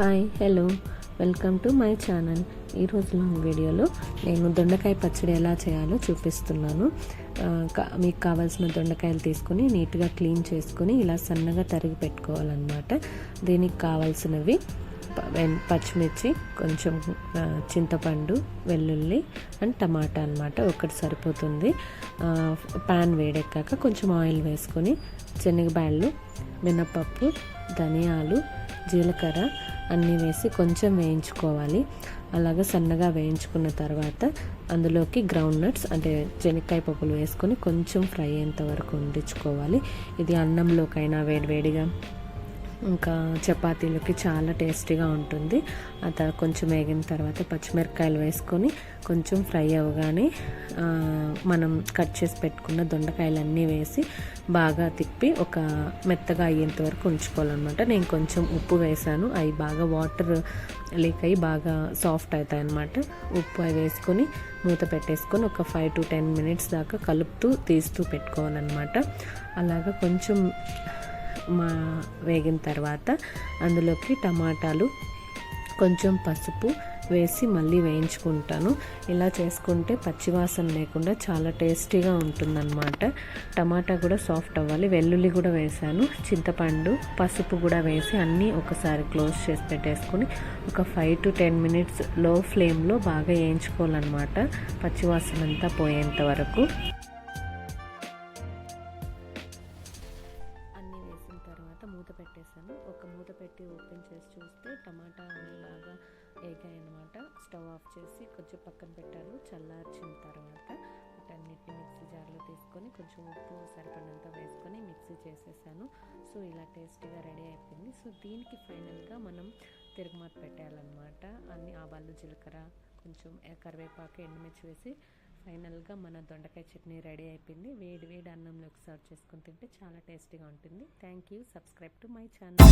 Hi hello welcome to my channel. ఈరోజు long వీడియోలో నేను దొండకాయ పచ్చడి ఎలా చేయాలో చూపిస్తున్నాను. మీకు కావాల్సిన దొండకాయలు తీసుకొని నీట్గా క్లీన్ చేసుకొని ఇలా సన్నగా తరిగి పెట్టుకోవాలన్నమాట. దీనికి కావాల్సినవి పచ్చిమిర్చి, కొంచెం చింతపండు, వెల్లుల్లి అండ్ టమాటా అన్నమాట. ఒకటి సరిపోతుంది. ప్యాన్ వేడెక్కాక కొంచెం ఆయిల్ వేసుకొని శనగబ్యాళ్ళు, మినపప్పు, ధనియాలు, జీలకర్ర అన్నీ వేసి కొంచెం వేయించుకోవాలి. అలాగే సన్నగా వేయించుకున్న తర్వాత అందులోకి గ్రౌండ్ నట్స్ అంటే శనక్కాయ పప్పులు వేసుకొని కొంచెం ఫ్రై అయ్యేంత వరకు వండించుకోవాలి. ఇది అన్నంలోకైనా వేడివేడిగా ఇంకా చపాతీలకి చాలా టేస్టీగా ఉంటుంది. కొంచెం వేగిన తర్వాత పచ్చిమిరపకాయలు వేసుకొని కొంచెం ఫ్రై అవ్వగానే మనం కట్ చేసి పెట్టుకున్న దొండకాయలన్నీ వేసి బాగా తిప్పి ఒక మెత్తగా అయ్యేంత వరకు ఉంచుకోవాలన్నమాట. నేను కొంచెం ఉప్పు వేసాను, అవి బాగా వాటర్ లీక్ అయ్యి బాగా సాఫ్ట్ అవుతాయి అన్నమాట. ఉప్పు అవి వేసుకొని మూత పెట్టేసుకొని ఒక 5 to 10 minutes దాకా కలుపుతూ తీస్తూ పెట్టుకోవాలన్నమాట. అలాగా కొంచెం వేగిన తర్వాత అందులోకి టమాటాలు, కొంచెం పసుపు వేసి మళ్ళీ వేయించుకుంటాను. ఇలా చేసుకుంటే పచ్చివాసన లేకుండా చాలా టేస్టీగా ఉంటుందన్నమాట. టమాటా కూడా సాఫ్ట్ అవ్వాలి. వెల్లుల్లి కూడా వేసాను, చింతపండు, పసుపు కూడా వేసి అన్నీ ఒకసారి క్లోజ్ చేసి పెట్టేసుకొని ఒక 5 to 10 minutes లో ఫ్లేమ్లో బాగా వేయించుకోవాలన్నమాట, పచ్చివాసన అంతా పోయేంత వరకు. మూత పెట్టేసాను. ఒక మూత పెట్టి ఓపెన్ చేసి చూస్తే టమాటా అన్నీ బాగా వేగాయి అన్నమాట. స్టవ్ ఆఫ్ చేసి కొంచెం పక్కన పెట్టాను. చల్లార్చిన తర్వాత వీటన్నిటిని మిక్సీ జార్లో తీసుకొని కొంచెం ఉప్పు సరిపడినంత వేసుకొని మిక్సీ చేసేసాను. సో ఇలా టేస్టీగా రెడీ అయిపోయింది. సో దీనికి ఫైనల్గా మనం తిరగమాత పెట్టాలన్నమాట. అన్ని ఆవాలు, జీలకర్ర, కొంచెం కరివేపాకు, ఎండుమిర్చి వేసి ఫైనల్గా మన దొండకాయ చట్నీ రెడీ అయిపోయింది. వేడి వేడి అన్నంలోకి సర్వ్ చేసుకొని తింటే చాలా టేస్టీగా ఉంటుంది. Thank you. Subscribe to my channel.